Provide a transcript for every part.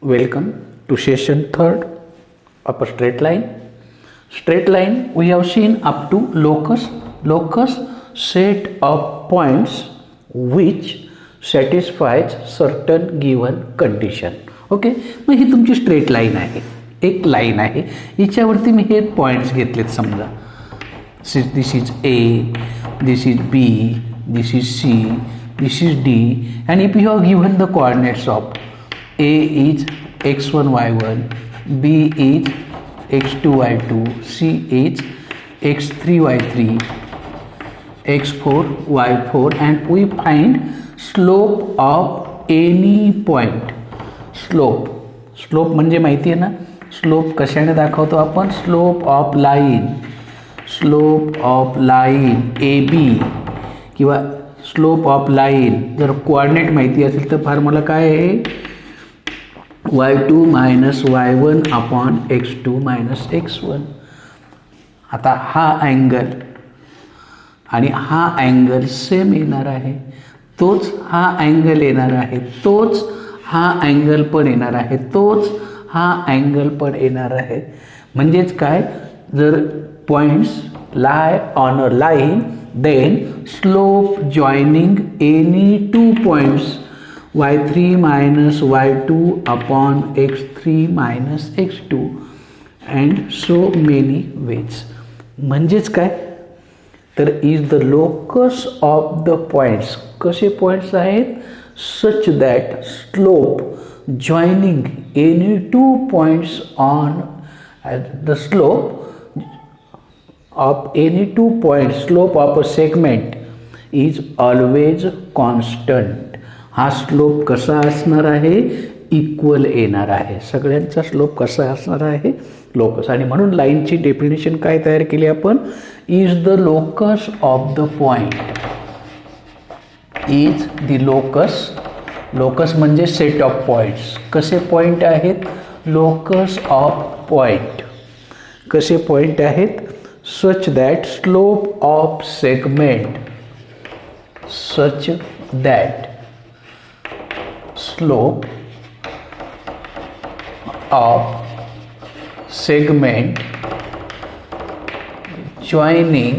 Welcome to session third of a straight line. Straight line we have seen up to locus. Locus set of points which satisfies certain given condition. Okay, मग ही तुमची straight line आहे, एक line आहे, हिच्यावरती मी हे points घेतलेत. समजा this is A, this is B, this is C, this is D, and if you have given the coordinates of A is x1 y1, B is x2 y2, C is x3 y3, x4 y4, and we find slope of any point. Slope म्हणजे माहिती आहे ना, slope कशाने दाखवतो आपण? Slope of line A B किंवा slope of line जर coordinate माहिती असेल तर फॉर्म्युला काय आहे? y2 minus y1 upon x2 minus x1. आता हा अँगल आणि हा अँगल सेम येणार आहे, तोच हा अँगल येणार आहे, तोच हा अँगल पण येणार आहे, तोच हा अँगल पण येणार आहे. म्हणजेच काय, जर points lie on a line then slope joining any two points y3 minus y2 upon x3 minus x2 and so many ways. म्हणजेच काय तर is the locus of the points. कसे पॉइंट्स आहेत? such that slope joining any two points on the slope of any two points, slope of a segment is always constant. हा slope कसा असणार आहे? Equal येणार आहे. सगळ्यांचा स्लोप कसा असणार आहे? लोकस. आणि म्हणून लाईनची डेफिनेशन काय तयार केली आपण? Is the locus of the point. Is the locus. Locus म्हणजे सेट ऑफ पॉइंट्स. कसे पॉइंट आहेत? Locus of point. कसे पॉइंट आहेत? such that slope of segment joining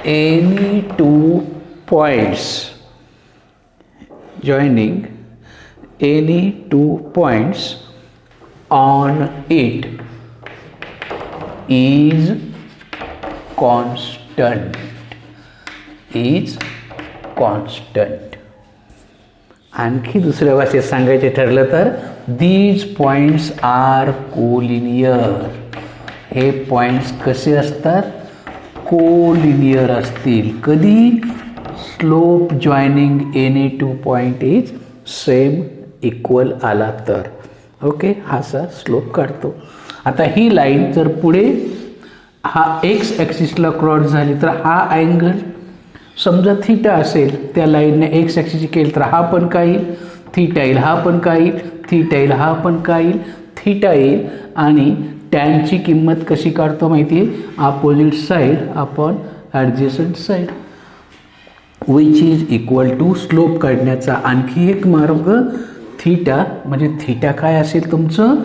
any two points on it is constant. आणखी दुसऱ्या भाषेत सांगायचे ठरलं तर these points are कोलिनियर. हे पॉइंट्स कसे असतात? कोलिनियर असतील. कधी? Slope joining any two point is same equal आला तर. ओके, हाचा स्लोप काढतो. आता ही लाईन जर पुढे हा एक्स ॲक्सिसला क्रॉस झाली तर हा अँगल समजा थीटा असेल, त्या लाईनने एक्स ॲक्सिसची केली तर हा पण काय येईल? थीटा येईल. हा पण काय येईल? थीटा येईल. हा पण काय येईल? थीटा येईल. आणि टॅनची किंमत कशी काढतो माहिती आहे? Opposite side upon adjacent side which is equal to slope काढण्याचा आणखी एक मार्ग थीटा. म्हणजे थीटा काय असेल? तुमचं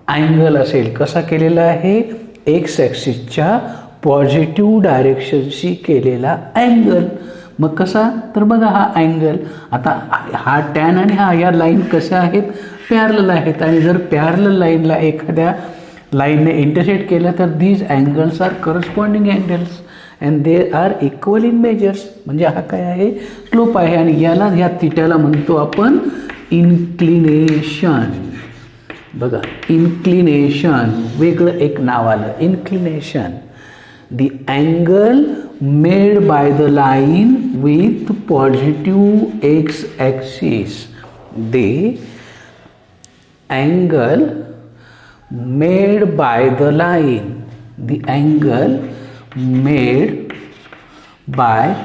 अँगल असेल. कसा केलेला आहे? एक्स ॲक्सिसच्या पॉझिटिव्ह डायरेक्शनशी केलेला अँगल. मग कसा? तर बघा हा अँगल. आता हा टॅन आणि हा या लाईन कशा आहेत? पॅरलल आहेत. आणि जर पॅरलल लाईनला एखाद्या लाईनने इंटरसेक्ट केलं तर these angles are corresponding angles and they are equal in measures. म्हणजे हा काय आहे? स्लोप आहे. आणि याला या थीटाला म्हणतो आपण इन्क्लिनेशन. बघा, इन्क्लिनेशन वेगळं एक नाव आलं, inclination. The angle made by the line with positive x axis. The angle made by the line. The angle made by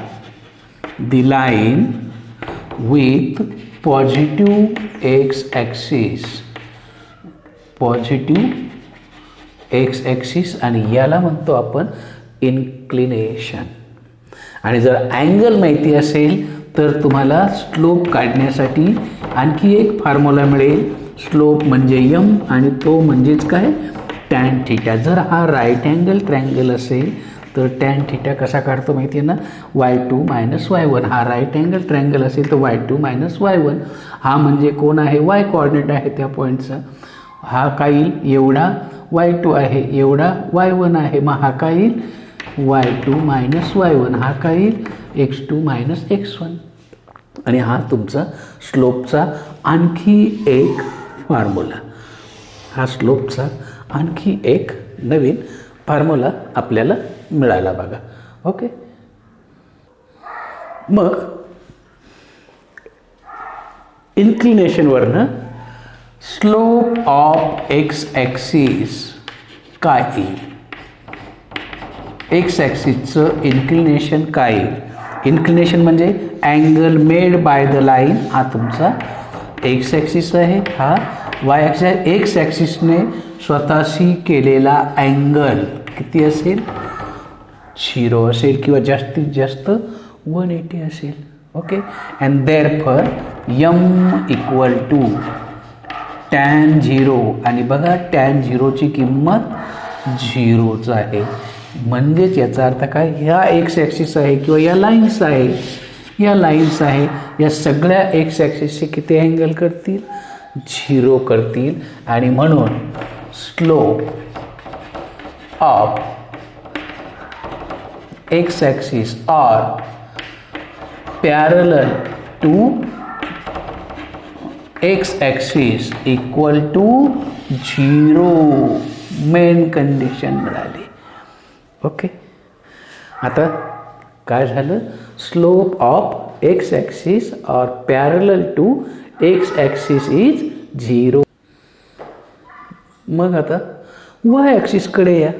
the line with positive x axis. Positive x axis आणि याला म्हणतो आपण inclination. आणि जर angle माहिती असेल तर तुम्हाला स्लोप काढण्यासाठी आणखी एक फॉर्म्युला मिळेल. स्लोप म्हणजे यम आणि तो म्हणजेच काय, टॅन थिटा. जर हा राईट अँगल ट्रायंगल असेल तर टॅन थिटा कसा काढतो माहिती आहे ना, y2 - y1. हा राईट अँगल ट्रायंगल असेल तर y2 - y1. हा म्हणजे कोण आहे, y कोऑर्डिनेट आहे त्या पॉईंटचा. हा काय येईल, एवढा y2 आहे, एवढा y1 आहे. मग हा काय येईल, y2 - y1. हा काय येईल, x2 - x1. आणि हा तुमचा स्लोपचा आणखी एक फॉर्म्युला. हा स्लोपचा आणखी एक नवीन फॉर्म्युला आपल्याला मिळाला बघा. ओके, मग इन्क्लिनेशनवरनं स्लोप ऑफ एक्स ॲक्सिस काय येईल, एक्स ॲक्सिसचं इन्क्लिनेशन काय येईल. इन्क्लिनेशन म्हणजे angle made by the line. हा तुमचा एक्स ॲक्सिस आहे, हा वाय ॲक्सिस आहे. एक्स ॲक्सिसने स्वतःशी केलेला अँगल किती असेल, 0 असेल किंवा जास्तीत जास्त 180 असेल. Okay, and therefore m equal to tan 0. आणि बघा टॅन 0ची किंमत 0च आहे. म्हणजेच याचा अर्थ काय, ह्या एक्स ॲक्सिस आहे किंवा या लाईन्स आहे, या लाईन्स आहे, या सगळ्या एक्स ॲक्सिसचे किती अँगल करतील, 0 करतील. आणि म्हणून slope of x axis or parallel to x axis equal to 0. Main condition मिळाली. ओके, आता काय झालं, slope of x axis or parallel to x axis is 0. मग आता वाय ॲक्सिसकडे या.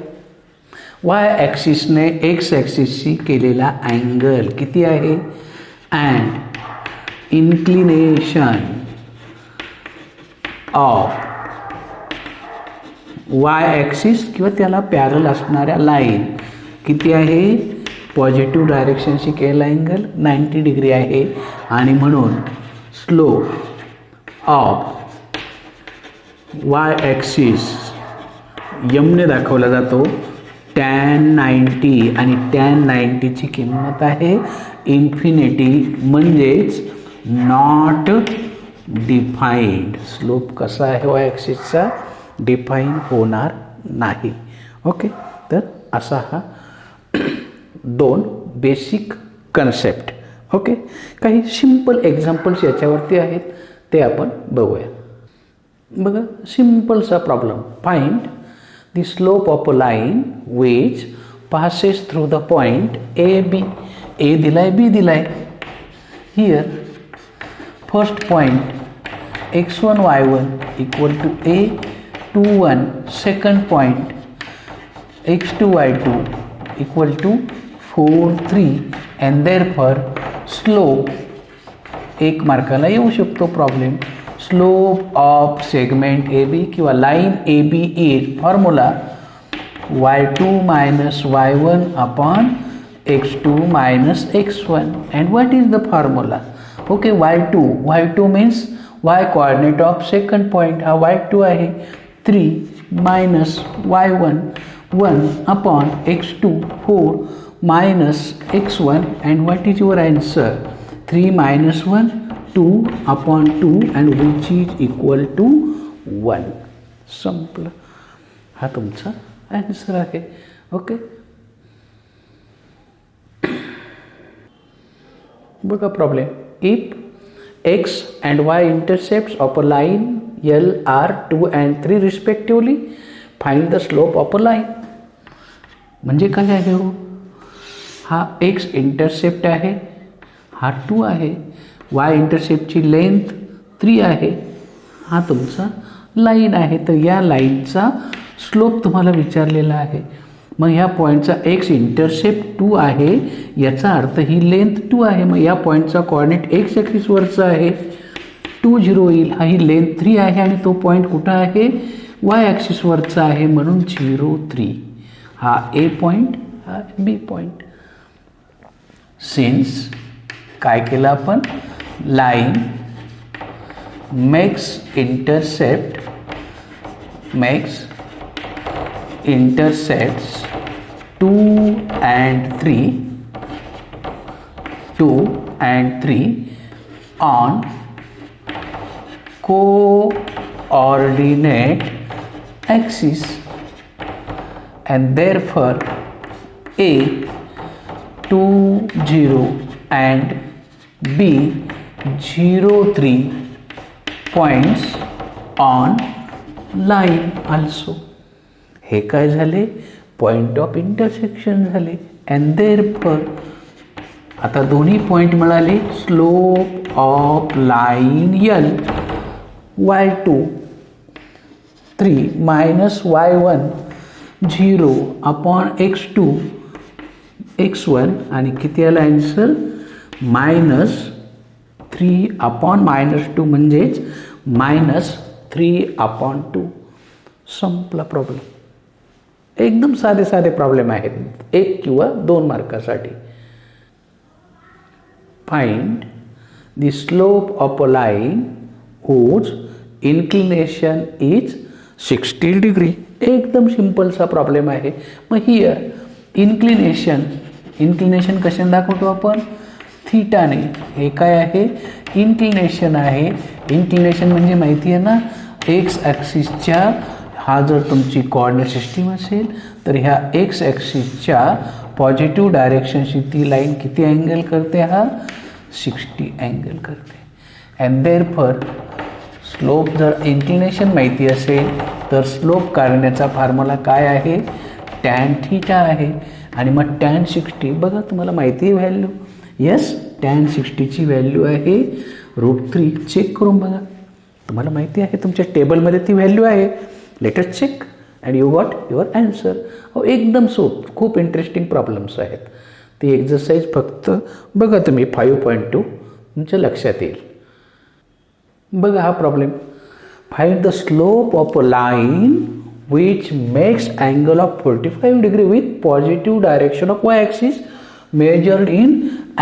वाय ॲक्सिसने एक्स ॲक्सिसशी केलेला अँगल किती आहे, and inclination of Y axis किंवा त्याला पॅरल असणाऱ्या लाईन किती आहे, पॉझिटिव्ह डायरेक्शनशी केलेला अँगल 90 डिग्री आहे. आणि म्हणून स्लोप ऑफ वाय ॲक्सिस यमने दाखवला जातो टॅन 90. आणि टॅन 90ची किंमत आहे इन्फिनिटी, म्हणजेच नॉट डिफाईन्ड. स्लोप कसा आहे वाय ॲक्सिसचा, डिफाईन होणार नाही. ओके, तर असा हा 2 बेसिक कन्सेप्ट. ओके, काही सिम्पल एक्झाम्पल्स याच्यावरती आहेत, ते आपण बघूया. बघा, सिम्पलचा problem. Find the slope of a line which passes through the point A B. A दिलाय, बी दिलाय. Here first point x1 y1 equal to a2 1. Second point x2 y2 equal to 4 3. And therefore slope, एक मार्काला येऊ शकतो problem. Slope of segment A B किंवा line A B is formula y2 - y1 upon x2 - x1. And what is the formula. Okay, y2 means y coordinate of second point, हा y2 आहे. 3 minus y1 1 upon x2 4 minus x1. And what is your answer, 3 - 1 2 upon 2 and which is equal to 1. संपलं, हा तुमचा answer आहे. Okay, बघा problem. If x and y intercepts of a line L are 2 and 3 respectively, find the slope of a line. म्हणजे काय आहे हो, हा x इंटरसेप्ट आहे, हा 2 आहे. y इंटरसेप्टची लेंथ 3 आहे, हा तुमचा लाईन आहे. तर या लाईनचा स्लोप तुम्हाला विचारलेला आहे. मग ह्या पॉईंटचा एक्स इंटरसेप्ट 2 आहे, याचा अर्थ ही लेंथ 2 आहे. मग या पॉईंटचा कोऑर्डिनेट एक्स ॲक्सिसवरचा आहे, 2 0 येईल. हा ही लेंथ 3 आहे आणि तो पॉईंट कुठं आहे, वाय ॲक्सिसवरचा आहे, म्हणून 0 3. हा ए पॉईंट, हा बी पॉईंट. सिन्स काय केलं आपण, line makes intercepts 2 and 3 on coordinate axis, and therefore A 2 0 and B 0 3 points on line also. हे काय झाले, पॉइंट ऑफ इंटरसेक्शन झाले. अँड देअरफॉर आता दोन्ही पॉइंट मिळाले. Slope of line L y2 3 minus y1 0 upon x2 x1 आणि किती आला आन्सर, -3 upon -2 म्हणजेच -3/2. संपला प्रॉब्लेम. एकदम साधे साधे प्रॉब्लेम आहेत, 1 किंवा 2 मार्कासाठी. Find the slope of a line whose inclination is 60 degree. एकदम सिंपलसा प्रॉब्लेम आहे. मग हियर इन्क्लिनेशन कशाने दाखवतो आपण, थीटाने. हे काय आहे, इन्क्लिनेशन आहे. इन्क्लिनेशन म्हणजे माहिती आहे ना, एक्स ॲक्सिसच्या, हा जर तुमची कोऑर्डिनेट सिस्टीम असेल तर ह्या एक्स ॲक्सिसच्या पॉझिटिव्ह डायरेक्शनशी ती लाईन किती अँगल करते, हा 60 अँगल करते. अँड देअरफॉर स्लोप, जर इन्क्लिनेशन माहिती असेल तर स्लोप काढण्याचा फॉर्म्युला काय आहे, टॅन थीटा आहे. आणि मग टॅन 60 बघा, तुम्हाला माहिती आहे व्हॅल्यू. येस, टॅन 60ची व्हॅल्यू आहे √3. चेक करून बघा, तुम्हाला माहिती आहे, तुमच्या टेबलमध्ये ती व्हॅल्यू आहे. Let us check and you got your answer. हो, एकदम सोप. खूप इंटरेस्टिंग प्रॉब्लेम्स आहेत. ती एक्झरसाईज फक्त बघा तुम्ही, 5.2 तुमच्या लक्षात येईल. बघा हा problem. Find the slope of a line which makes angle of 45 degree with positive direction of y-axis measured in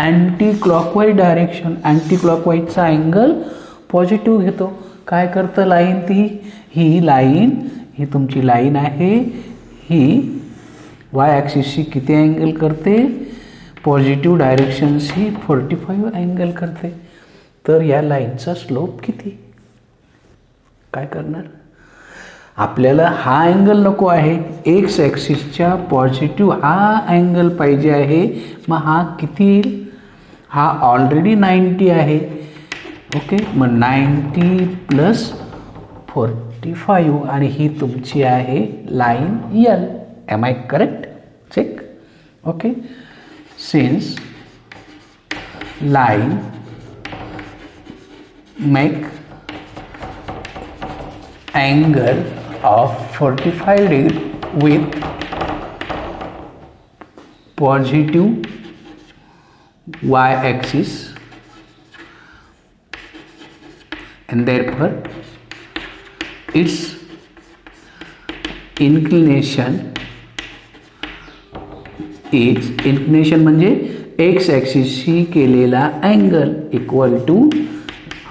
anti-clockwise direction. अँटी-क्लॉकवाईजचा अँगल पॉझिटिव्ह घेतो. काय करतं लाईन, ही लाईन, ही तुमची लाईन आहे, ही वाय ॲक्सिसशी किती अँगल करते, पॉझिटिव्ह डायरेक्शनशी 45 अँगल करते. तर या लाईनचा स्लोप किती, काय करणार, आपल्याला हा अँगल नको आहे, एक्स ॲक्सिसच्या पॉझिटिव्ह हा अँगल पाहिजे आहे. मग हा किती येईल, हा ऑलरेडी 90 आहे. ओके, मग 90 + 45 आणि ही तुमची आहे line L. Am I correct, check. Okay, since line make angle of 45 degree with positive y-axis, and therefore its inclination म्हणजे x ॲक्सिसशी केलेला angle equal to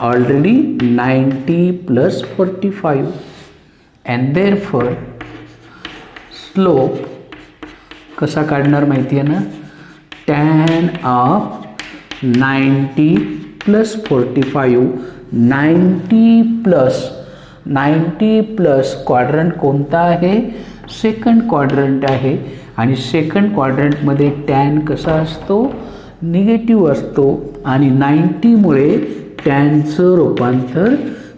already 90 + 45. And therefore slope कसा काढणार माहिती आहे ना, टॅन ऑफ 90 + 45. 90 प्लस क्वाड्रंट कोणता आहे, सेकंड क्वाड्रंट आहे. आणि सेकंड क्वाड्रंटमध्ये टॅन कसा असतो, निगेटिव्ह असतो. आणि 90मुळे टॅनचं रूपांतर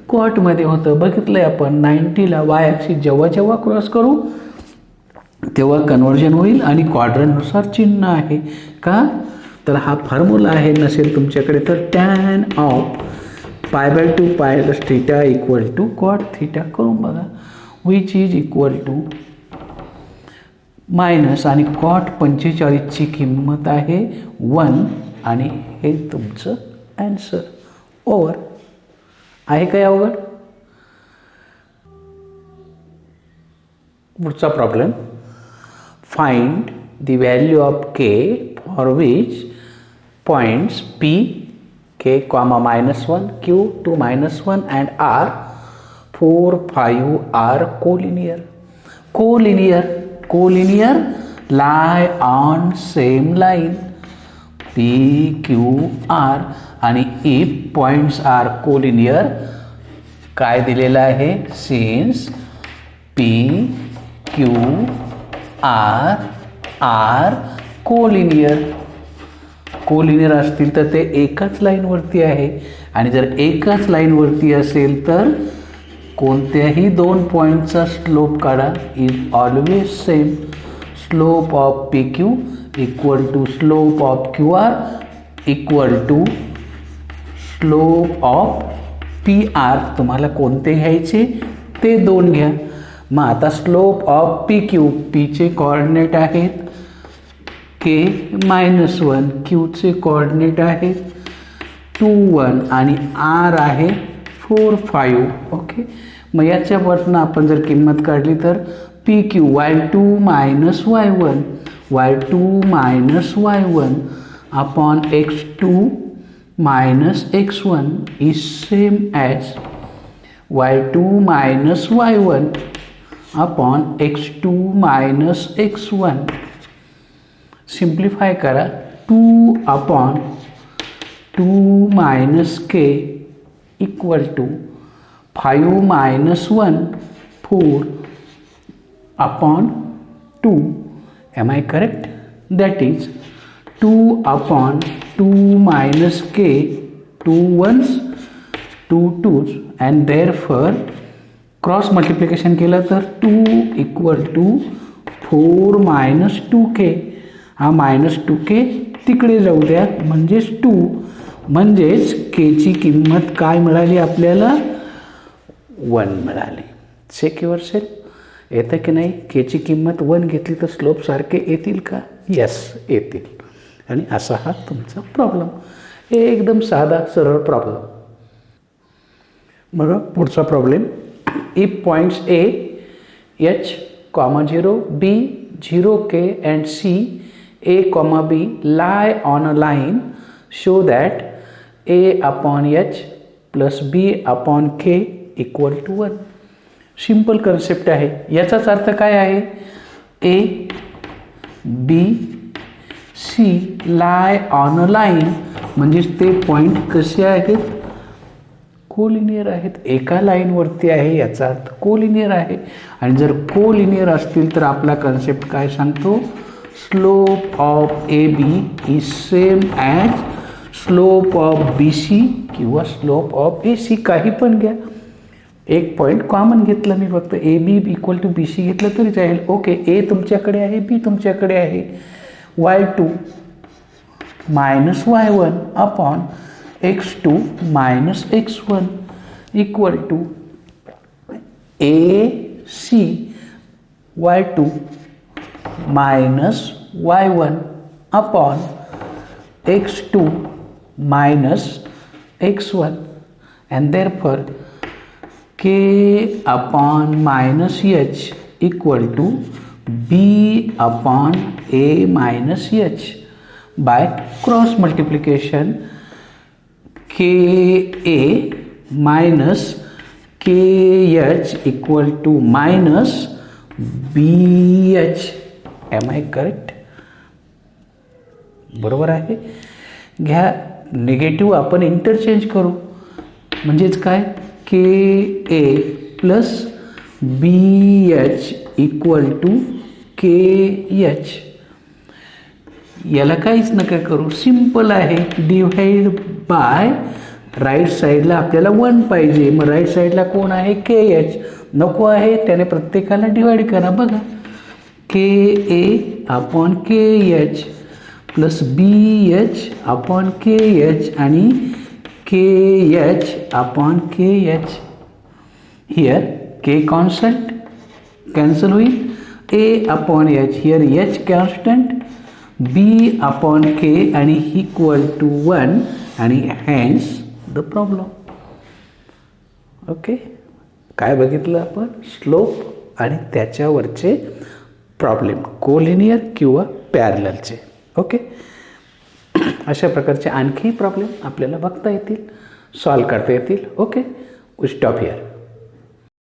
कॉटमध्ये होतं. बघितलं आहे आपण, 90ला वाय ॲक्सिस जेव्हा जेव्हा क्रॉस करू तेव्हा कन्व्हर्जन होईल आणि क्वाड्रंटनुसार चिन्ह आहे का. तर हा फॉर्म्युला आहे, नसेल तुमच्याकडे तर टॅन ऑफ π/2 π + θ = cot θ करून बघा, which is equal to minus आणि कॉट 45ची किंमत आहे 1 आणि हे तुमचं ॲन्सर. ओवर. आहे काय अवघड. पुढचा problem. Find the value of K for which points P K comma -1, Q 2 -1 and R 4 5 are collinear. Collinear lie on same line P Q R आणि if points are collinear काय दिलेलं आहे since P Q R are collinear असतील तर ते एकाच लाईनवरती आहे आणि जर एकाच लाईनवरती असेल तर कोणत्याही दोन पॉईंटचा स्लोप काढा is always same. Slope of P Q equal to slope of Q R equal to slope of P R. तुम्हाला कोणते घ्यायचे ते दोन घ्या. मग आता स्लोप ऑफ पी क्यू, पीचे कॉर्डिनेट आहेत के -1, क्यूचे कॉर्डिनेट आहेत 2 1 आणि आर आहे 4 5. ओके, मग याच्यापासून आपण जर किंमत काढली तर P Q y2 - y1 upon x2 - x1 is same as y2 - y1 upon x2 - x1. Simplify करा. 2 upon 2 minus k equal to 5 - 1 4 upon 2. Am I correct? That is 2 upon 2 minus k 2 1s 2 2s and therefore cross multiplication केलं तर 2 equal to 4 - 2k. हा -2k तिकडे जाऊ द्या म्हणजेच 2. म्हणजेच केची किंमत काय मिळाली आपल्याला 1 मिळाली. Check yourself. येतं की नाही? केची किंमत 1 घेतली तर स्लोप सारखे येतील का? यस, येतील. आणि असा हा तुमचा प्रॉब्लेम. हे एकदम साधा सरळ प्रॉब्लेम. बघा पुढचा problem. If points A H, 0, B, 0K and C A, B lie on a line show that A upon H plus B upon K equal to 1. Simple concept आहे. याचाच अर्थ काय आहे? A, B, C lie on a line म्हणजेच ते point कसे आहेत? Collinear आहेत. एका लाईनवरती आहे याचा अर्थ कोलिनियर आहे. आणि जर कोलिनियर असतील तर आपला कन्सेप्ट काय सांगतो? Slope of A B is same as slope of B C किंवा स्लोप ऑफ ए सी. काही पण घ्या. एक पॉईंट कॉमन घेतलं मी फक्त. A B equal to B C घेतलं तरी जाईल. ओके, ए तुमच्याकडे आहे, बी तुमच्याकडे आहे. y2 - y1 upon x2 - x1 equal to A C y2 minus y1 upon x2 minus x1 and therefore k upon minus h equal to b upon a minus h. By cross multiplication ka minus kh equal to minus bh. M I correct? बरोबर आहे. घ्या negative आपण interchange करू. म्हणजेच काय? K A plus B H equal to K H. याला काहीच नका करू. सिम्पल आहे. डिव्हाइड बाय राईट साईडला आपल्याला 1 पाहिजे. मग राईट साईडला कोण आहे? K H. नको आहे त्याने प्रत्येकाला डिवाइड करा. बघा K A upon K H plus B H upon K H आणि K H upon K H. Here K constant cancel होईल. A upon H here H constant B upon K आणि equal to 1 आणि hence the problem. Okay, काय बघितलं आपण? Slope आणि त्याच्यावरचे problem collinear किंवा पॅरललचे. ओके, अशा प्रकारचे आणखी प्रॉब्लेम आपल्याला बघता येतील, सॉल्व करता येतील. Okay, we stop here.